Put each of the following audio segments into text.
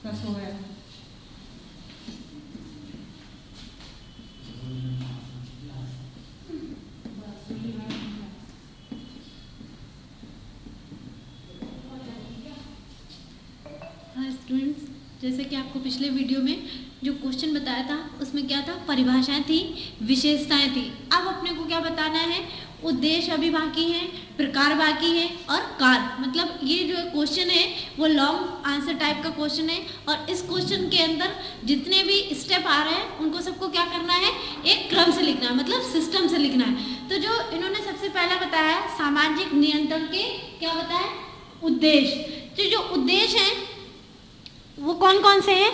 बस हो गया। हाँ स्टूडेंट्स, जैसे कि आपको पिछले वीडियो में जो क्वेश्चन बताया था उसमें क्या था, परिभाषाएं थी, विशेषताएं थी। अब अपने को क्या बताना है, उद्देश्य अभी बाकी है, प्रकार बाकी है और काल। मतलब ये जो क्वेश्चन है वो लॉन्ग आंसर टाइप का क्वेश्चन है और इस क्वेश्चन के अंदर जितने भी स्टेप आ रहे हैं उनको सबको क्या करना है, एक क्रम से लिखना है, मतलब सिस्टम से लिखना है। तो जो इन्होंने सबसे पहले बताया सामाजिक नियंत्रण के क्या बताया, उद्देश्य। तो जो उद्देश्य है वो कौन कौन से हैं,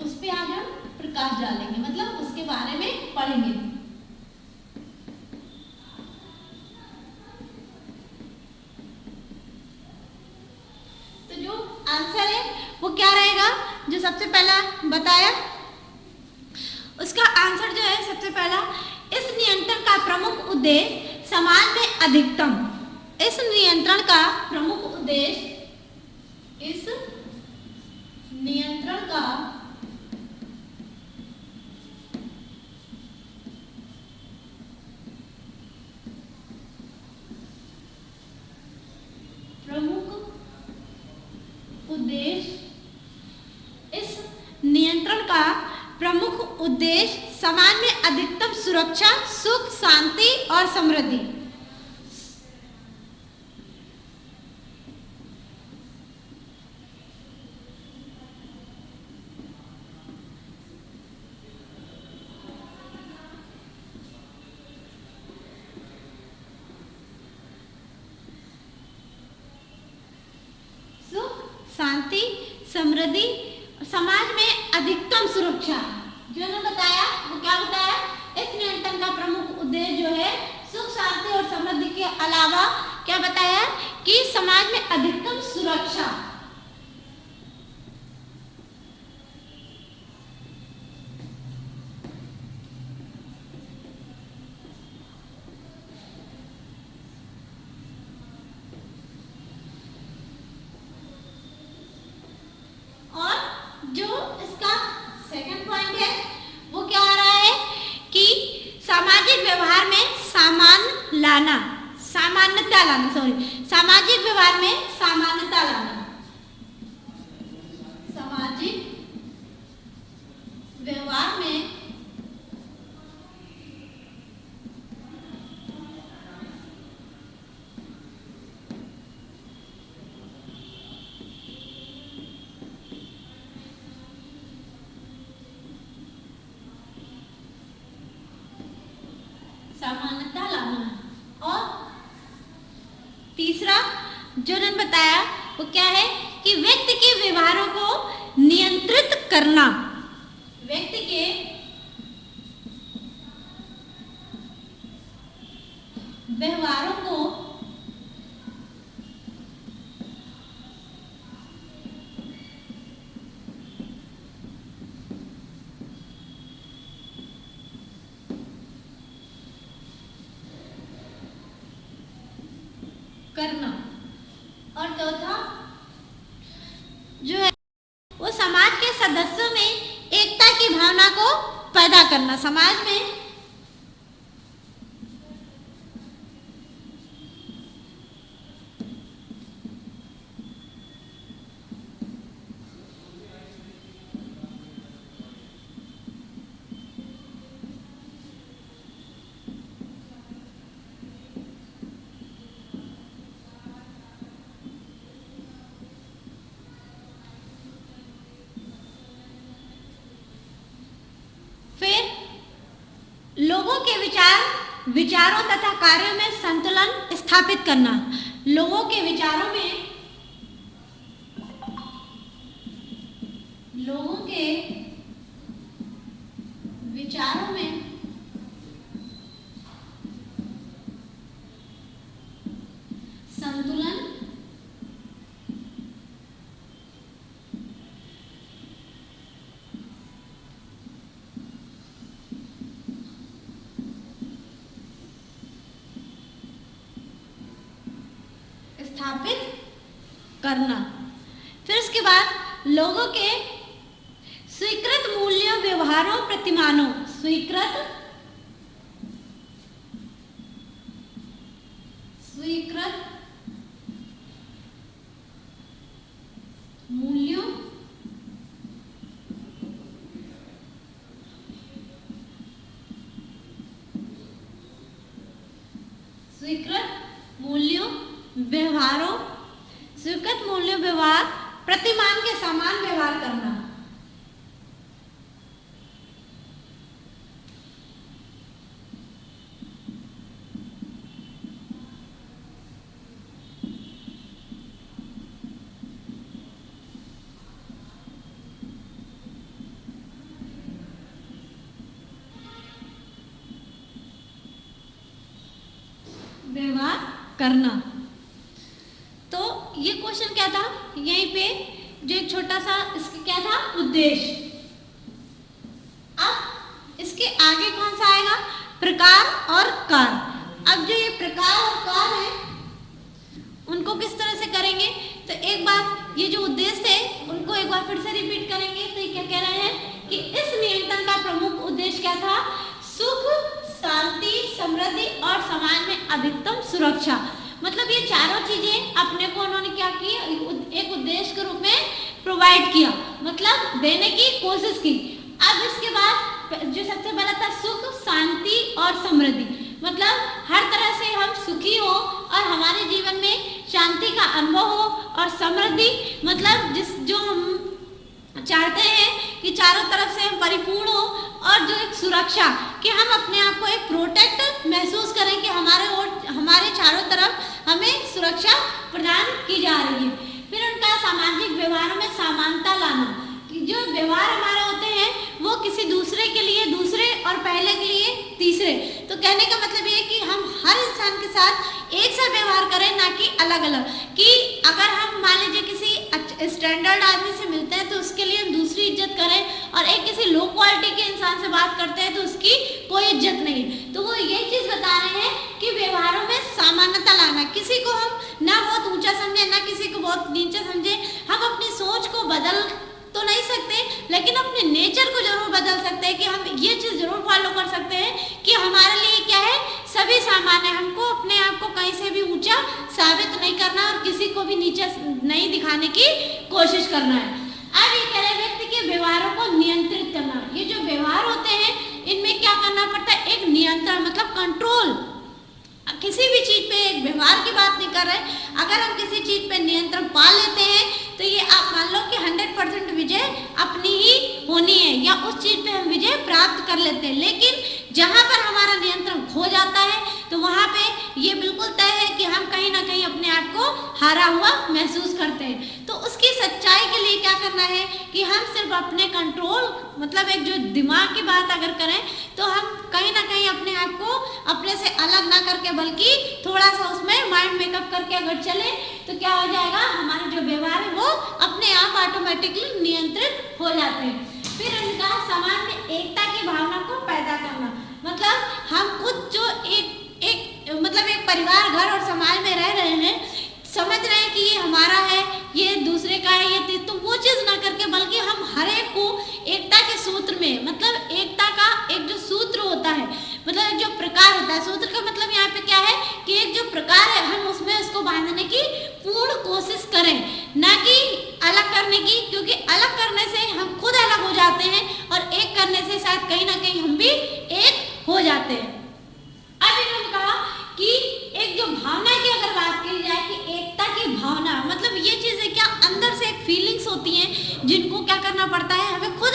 उस पे आज हम प्रकाश डालेंगे, मतलब उसके बारे में पढ़ेंगे। तो जो आंसर है वो क्या रहेगा, जो सबसे पहला बताया उसका आंसर जो है सबसे पहला, इस नियंत्रण का प्रमुख उद्देश्य समाज में अधिकतम, इस नियंत्रण का प्रमुख उद्देश्य, इस नियंत्रण का प्रमुख उद्देश्य, इस नियंत्रण का प्रमुख उद्देश्य समाज में अधिकतम सुरक्षा, सुख, शांति और समृद्धि। सुख, शांति, समृद्धि, समाज में अधिकतम सुरक्षा। जो ने बताया वो क्या बताया, इस नियंत्रण का प्रमुख उद्देश्य जो है सुख, शांति और समृद्धि के अलावा क्या बताया कि समाज में अधिकतम सुरक्षा। और जो इसका सेकंड पॉइंट है वो क्या आ रहा है कि सामाजिक व्यवहार में सामान्य लाना, सामान्यता लाना, सॉरी, सामाजिक व्यवहार में सामान्यता लाना, सामाजिक व्यवहार में समानता लाना। और तीसरा जो ने बताया वो क्या है कि व्यक्ति के व्यवहारों को नियंत्रित करना, व्यक्ति के व्यवहारों को करना। और चौथा जो है वो समाज के सदस्यों में एकता की भावना को पैदा करना, समाज में लोगों के विचारों तथा कार्यों में संतुलन स्थापित करना, लोगों के विचारों में, लोगों के विचारों में संतुलन स्थापित करना। फिर उसके बाद लोगों के स्वीकृत मूल्यों, व्यवहारों, प्रतिमानों, स्वीकृत मूल्यों, स्वीकृत मूल्यों, व्यवहार, प्रतिमान के समान व्यवहार करना। व्यवहार करना। तो ये क्वेश्चन क्या था, यहीं पे जो एक छोटा सा इसका क्या था उद्देश्य। अब इसके आगे कौन सा आएगा, प्रकार और कार्य। अब जो ये प्रकार और कार्य है उनको किस तरह से करेंगे, तो एक बार ये जो उद्देश्य है उनको एक बार फिर से रिपीट करेंगे। तो ये क्या कह रहे हैं कि इस नियंत्रण का प्रमुख उद्देश्य क्या था, सुख, शांति, समृद्धि और समाज में अधिकतम सुरक्षा। मतलब ये चारों चीजें अपने को उन्होंने क्या की, एक उद्देश्य के रूप में प्रोवाइड किया, मतलब देने की कोशिश की। अब इसके बाद जो सबसे पहला था सुख, शांति और समृद्धि, मतलब हर तरह से हम सुखी हो और हमारे जीवन में शांति का अनुभव हो, और समृद्धि मतलब जो हम चाहते हैं कि चारों तरफ से हम परिपूर्ण हो, और जो एक सुरक्षा कि हम अपने आप को एक प्रोटेक्ट महसूस करें कि हमारे चारों तरफ हमें सुरक्षा प्रदान की जा रही है। फिर उनका सामाजिक व्यवहारों में समानता लाना, कि जो व्यवहार हमारे होते हैं वो किसी दूसरे के लिए दूसरे और पहले के लिए तीसरे। तो कहने का मतलब ये कि हम हर इंसान के साथ एक सा व्यवहार करें, ना कि अलग अलग। कि अगर हम मान लीजिए किसी स्टैंडर्ड आदमी से मिलते हैं तो उसके लिए हम दूसरी इज्जत करें, और एक किसी लो क्वालिटी के इंसान से बात करते हैं तो उसकी कोई इज्जत नहीं। तो वो ये चीज बता रहे हैं कि व्यवहारों में समानता लाना, किसी को हम ना बहुत ऊंचा समझे ना किसी को बहुत नीचा समझे। हम अपनी सोच को बदल तो नहीं सकते, लेकिन अपने नेचर को जरूर बदल सकते हैं, कि हम ये चीज जरूर फॉलो कर सकते हैं कि हमारे लिए क्या है, सभी समान है। हमको अपने आप को कहीं से भी ऊंचा साबित नहीं करना और किसी को भी नीचा नहीं दिखाने की कोशिश करना है। अब ये कह रहे व्यक्ति के व्यवहारों को नियंत्रित करना। ये जो व्यवहार होते हैं इनमें क्या करना पड़ता है, एक नियंत्रण मतलब कंट्रोल। किसी भी चीज पे एक व्यवहार की बात नहीं कर रहे, अगर हम किसी चीज पे नियंत्रण पा लेते हैं तो ये आप मान लो कि 100% विजय अपनी ही होनी है, या उस चीज पे हम विजय प्राप्त कर लेते हैं। लेकिन जहां पर हमारा नियंत्रण खो जाता है तो वहां पे ये बिल्कुल तय है कि हम कहीं ना कहीं अपने आप को हारा हुआ महसूस करते हैं। तो उसकी सच्चाई के लिए क्या करना है कि हम सिर्फ अपने कंट्रोल मतलब एक जो दिमाग की बात अगर करें तो हम कहीं ना कहीं अपने आप को अपने से अलग ना करके बल्कि थोड़ा सा उसमें माइंड मेकअप करके अगर चले तो क्या हो जाएगा, हमारे जो व्यवहार है वो अपने आप ऑटोमेटिकली नियंत्रित हो जाते हैं। फिर उनका समाज में एकता की भावना को पैदा करना, मतलब हम खुद जो एक परिवार, घर और समाज में रह रहे हैं, समझ रहे हैं कि ये हमारा है, ये दूसरे का है, ये तो वो चीज ना करके बल्कि हम हर एक को एकता के सूत्र में, मतलब एकता का एक जो सूत्र होता है, मतलब एक जो प्रकार होता है, सूत्र का मतलब यहाँ पे क्या है कि एक जो प्रकार है हम उसमें उसको बांधने की पूर्ण कोशिश करें, ना कि अलग करने की, क्योंकि अलग करने से हम खुद अलग हो जाते हैं और एक करने से शायद कहीं ना कहीं हम भी एक हो जाते हैं। अब इन्होंने कहा कि एक जो भावना की अगर बात की जाए कि एकता की भावना मतलब ये चीजें क्या अंदर से एक फीलिंग्स होती हैं जिनको क्या करना पड़ता है, हमें खुद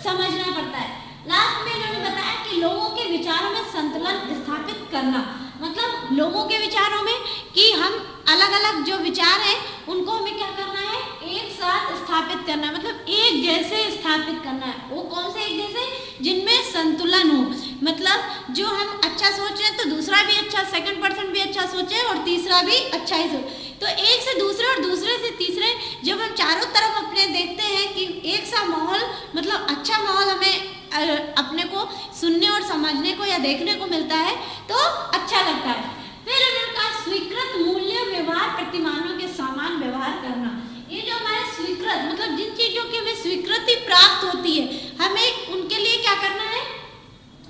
समझना पड़ता है। लास्ट में इन्होंने बताया कि लोगों के विचारों में संतुलन स्थापित करना, मतलब लोगों के विचारों में कि हम अलग अलग जो विचार हैं उनको हमें क्या करना है, एक साथ स्थापित करना, मतलब एक जैसे स्थापित करना है। वो कौन से एक जैसे, जिनमें संतुलन हो, मतलब जो हम अच्छा सोच रहे हैं तो दूसरा भी अच्छा, सेकंड पर्सन भी अच्छा सोचे और तीसरा भी अच्छा ही सोचे। तो एक से दूसरे और दूसरे से तीसरे जब हम चारों तरफ अपने देखते हैं कि एक सा माहौल, मतलब अच्छा माहौल हमें अपने को सुनने और समझने को या देखने को मिलता है तो अच्छा लगता है। फिर उनका स्वीकृत मूल्य, व्यवहार, प्रतिमानों के स्वीकृत मतलब जिन चीजों की हमें स्वीकृति प्राप्त होती है, हमें उनके लिए क्या करना है,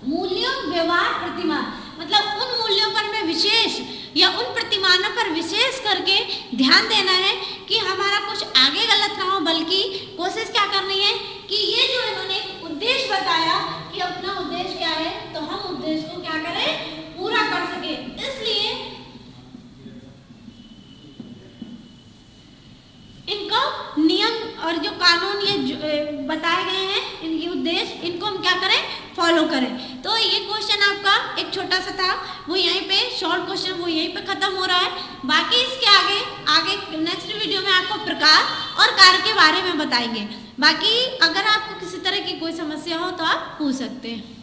मूल्यों व्यवहार प्रतिमान, मतलब उन मूल्यों पर हमें विशेष या उन प्रतिमानों पर विशेष करके ध्यान देना है कि हमारा कुछ आगे गलत ना हो, बल्कि कोशिश क्या करनी है कि ये जो इन्होंने उद्देश्य बताया कि अपना उद्देश्य क्या है, तो हम उद्देश्य को क्या करें, पूरा कर सके। इसलिए इनको नियम और जो कानून ये बताए गए हैं, इनके उद्देश्य, इनको हम क्या करें, फॉलो करें। तो ये क्वेश्चन आपका एक छोटा सा था, वो यहीं पे शॉर्ट क्वेश्चन वो यहीं पे खत्म हो रहा है। बाकी इसके आगे नेक्स्ट वीडियो में आपको प्रकार और कार्य के बारे में बताएंगे। बाकी अगर आपको किसी तरह की कोई समस्या हो तो आप पूछ सकते हैं।